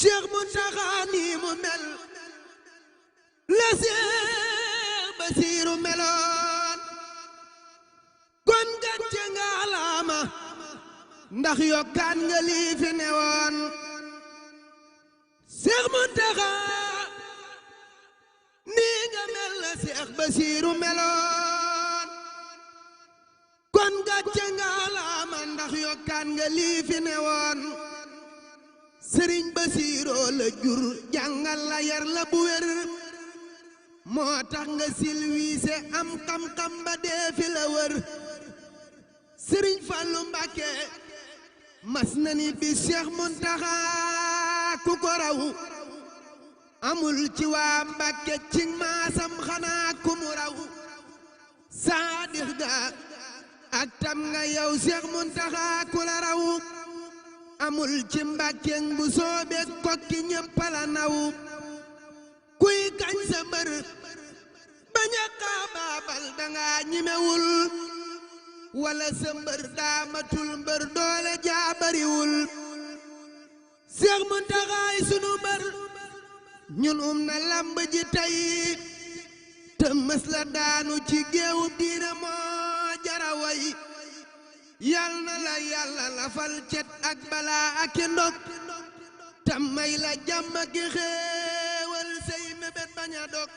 Cheikh Mountakha nii mu mel la Cheikh Basiru meloon kon gàcce nga alaama ndax yokkaan nga lii fi newoon Cheikh Mountakha nii nga mel la Cheikh Basiru meloon kon gàcce nga alaama ndax yokkaan nga lii fi newoon Sëriñ Basiiroo la jur jàngal la yar la bu wér moo tax nga silwiise am xam-xam ba dee fi la wër Sëriñ Fallu Mbàkke mas na ni bi Cheikh Mountakha ku ko raw amul ci waa Mbàkke ci maasam xanaa ku mu raw saadix ga ak tam nga yow Cheikh Mountakha ku la raw amul ci Mbàkke bu soobe kokki ñépp la naw kuy kañ sa mbër bañ a xaabaabal danga ñimewul wala sa mbër daamatul mbër doole jaabariwul Cheikh Mountakha sunu mbër ñun na lamb ji tey te mës la daanu ci géewu diina moo jaraway yal na la yàlla lafal cet ak balaa ak i ndog te may la jàmm ak i xéewal say mébét bañ a dog